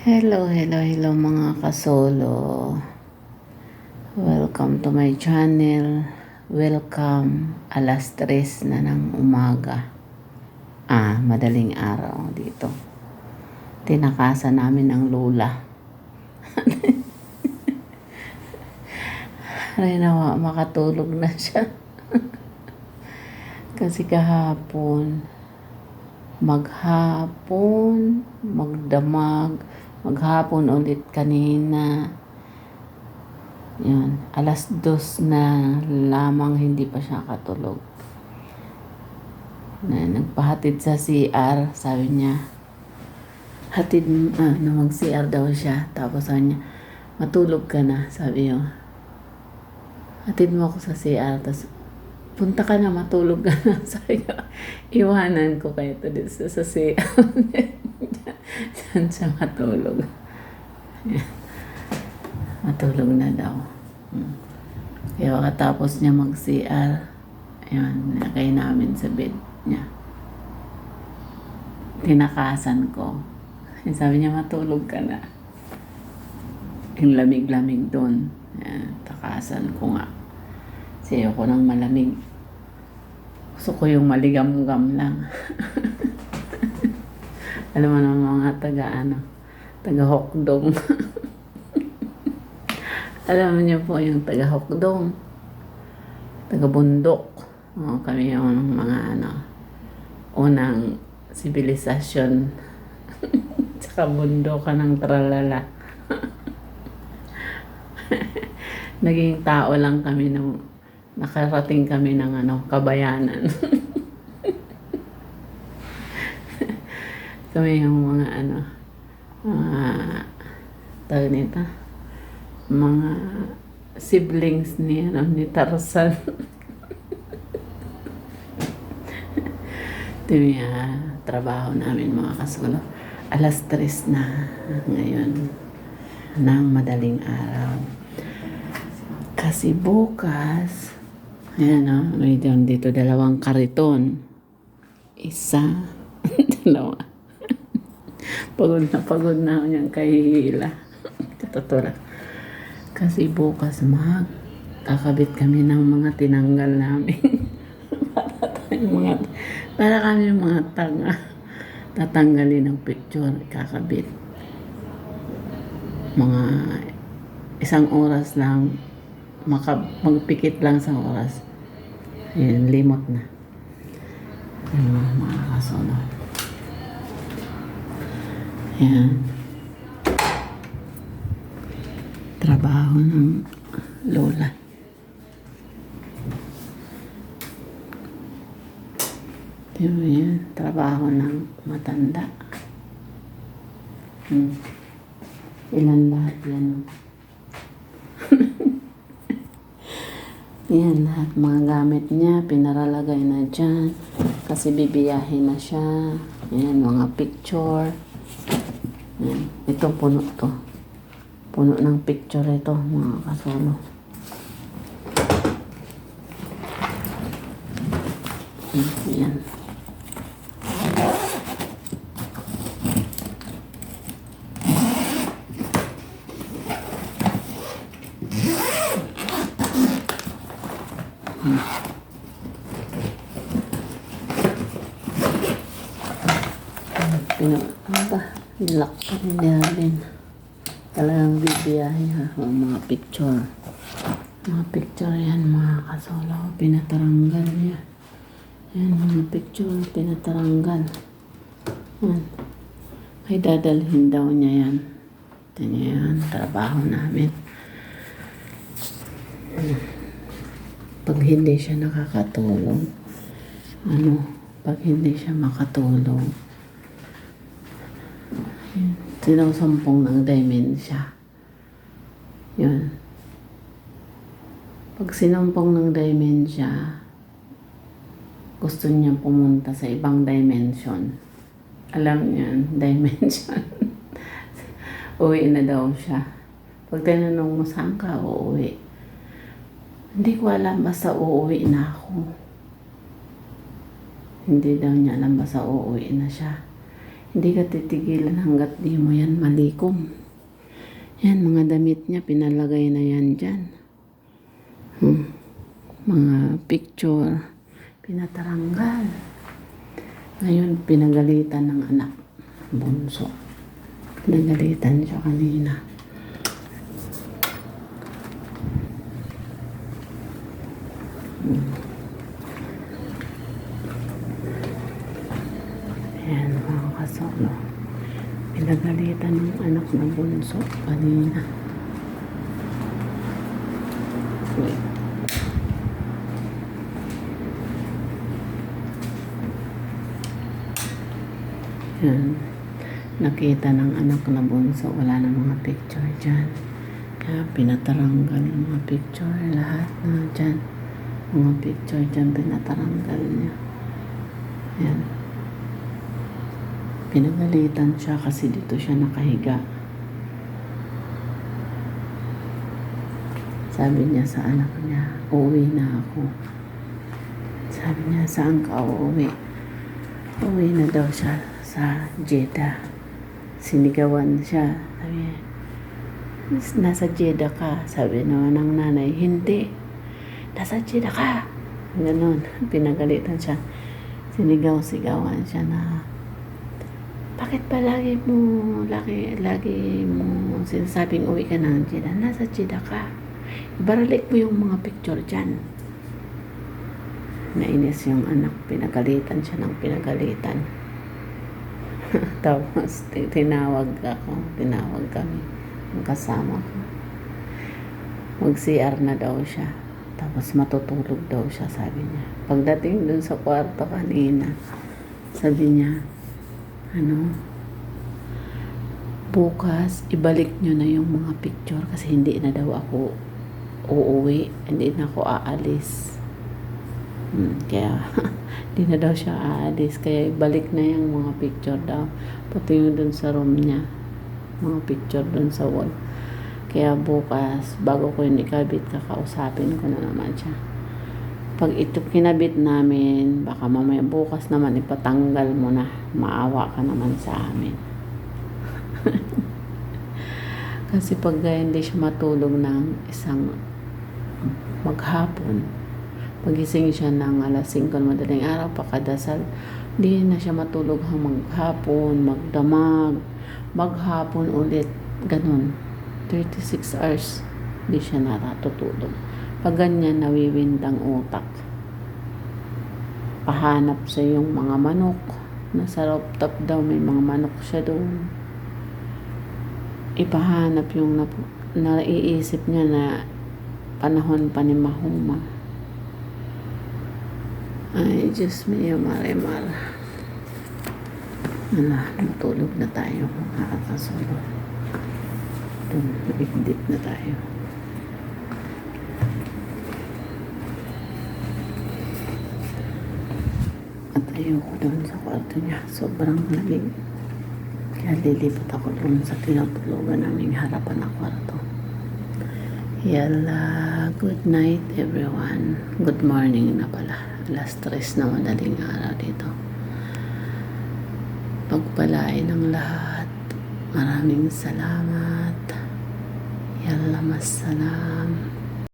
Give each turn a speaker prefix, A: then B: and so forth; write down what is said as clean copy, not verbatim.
A: Hello, hello, hello mga kasolo. Welcome to my channel. Welcome. Alas 3 na ng umaga. Madaling araw dito. Tinakasan namin ang lola. Ay nawa, makatulog na siya. Kasi kahapon, maghapon ulit kanina. Yan, alas 2 na lamang hindi pa siya katulog. Nagpahatid sa CR, sabi niya, mag-CR daw siya. Tapos sabi niya, matulog ka na, sabi niya. Hatid mo ako sa CR, tapos punta ka na, matulog ka na. Sabi ko, iwanan ko kayo to dito sa CR. Diyan siya matulog. Matulog na daw. Kaya katapos niya mag-CR, ayun, nilagay namin sa bed niya. Tinakasan ko. Sabi niya, matulog ka na. Yung lamig-lamig doon. Ayan, takasan ko nga. Kasi ayoko ng malamig. Gusto ko yung maligam-gam lang. Alam mo naman mga taga-hokdong. Alam niyo po yung taga-hokdong. Taga-bundok. Kami yung mga unang sibilisasyon. Tsaka bundokan ng tralala. Naging tao lang kami nung nakarating kami ng kabayanan. Kami yung mga tawag nito, mga siblings ni Tarzan. Ito yung trabaho namin mga kasulo. Alas 3 na ngayon ng madaling araw. Kasi bukas, ayan may dito 2 kariton. Isa, 2. Pagod na ako niyang kahihila. Totoo lang. Kasi bukas kakabit kami ng mga tinanggal namin. para kami mga tanga. Tatanggalin ng picture, kakabit. Mga 1 oras lang, magpikit lang sa oras. Ayan, limot na. Mga kasolo. Ayan. Trabaho ng lola. Diba yan? Trabaho ng matanda. Ilan lahat yan? Yan, lahat mga gamit niya, pinaralagay na dyan. Kasi bibiyahin na siya. Yan, mga picture. Yan. Ito, puno to. Puno ng picture ito, mga kasolo. Yan. Nilak pa rin. Talagang bibiyahe mga picture. Mga picture yan mga kasolo. Pinatanggal niya. Yan mga picture pinatanggal. Yan. Ay dadalhin daw niya yan. Ito niya yan. Trabaho namin. Pag hindi siya nakakatulong. Pag hindi siya makatulong. Sinusumpong ng demensya. Yun. Pag sinumpong ng demensya, gusto niya pumunta sa ibang dimension. Alam niyo, dimension. Uwi na daw siya. Pag tinanong mo, saan ka uuwi? Hindi ko alam, basta uuwi na ako. Hindi daw niya alam, basta uuwi na siya. Hindi ka titigilan hanggat di mo yan malikom. Yan, mga damit niya, pinalagay na yan dyan. Mga picture, pinataranggal. Ngayon, pinagalitan ng anak, bunso. Pinagalitan siya kanina. Ayan, mga kasolo. Pinagalitan ng anak ng bunso kanina. Wait. Yan. Nakita ng anak na bunso, wala na mga picture dyan. Kaya pinataranggal yung mga picture, lahat na dyan. Mga picture dyan, pinataranggal niya. Yan. Pinagalitan siya kasi dito siya nakahiga. Sabi niya sa anak niya, uuwi na ako. Sabi niya, saan ka uuwi? Uuwi na daw siya sa Jeddah. Sinigawan siya. Sabi niya, nasa Jeddah ka. Sabi naman ng nanay, hindi. Nasa Jeddah ka. Ganon. Pinagalitan siya. Sinigaw-sigawan siya na, bakit ba lagi mo sinasabing uwi ka ng Jeddah? Nasa Jeddah ka. Ibaralik mo yung mga picture dyan. Nainis yung anak. Pinagalitan siya ng pinagalitan. Tapos tinawag kami. Yung kasama ko. Mag-CR na daw siya. Tapos matutulog daw siya, sabi niya. Pagdating dun sa kwarto kanina, sabi niya, bukas, ibalik nyo na yung mga picture kasi hindi na daw ako uuwi. Hindi na ako aalis. Kaya, hindi na daw siya aalis. Kaya ibalik na yung mga picture daw. Pati yung dun sa room niya. Mga picture dun sa wall. Kaya bukas, bago ko yung ikabit, kakausapin ko na naman siya. Pag ito kinabit namin, baka mamaya bukas naman ipatanggal mo na. Maawa ka naman sa amin. Kasi pag hindi siya matulog ng isang maghapon, pagising siya ng alas 5 ng madaling araw, pakadasal, hindi na siya matulog hanggang maghapon, magdamag, maghapon ulit, ganun. 36 hours, hindi siya natatutulog. Pag ganyan, nawiwindang utak. Pahanap sa yung mga manok. Nasa rooftop daw, may mga manok siya doon. Ipahanap yung naiisip niya na panahon pa ni Mahuma. Ay, Diyos mio, Marimar. Matulog na tayo, mga kasunod. Nabigdip na tayo. At ayoko doon sa kwarto niya. Sobrang lamig. Kaya lilipat ako doon sa tinutulugan naming harapan na kwarto. Yala, good night everyone. Good morning na pala. Alas 3 na madaling araw dito. Pagpalain ng lahat. Maraming salamat. Yalla, masalam.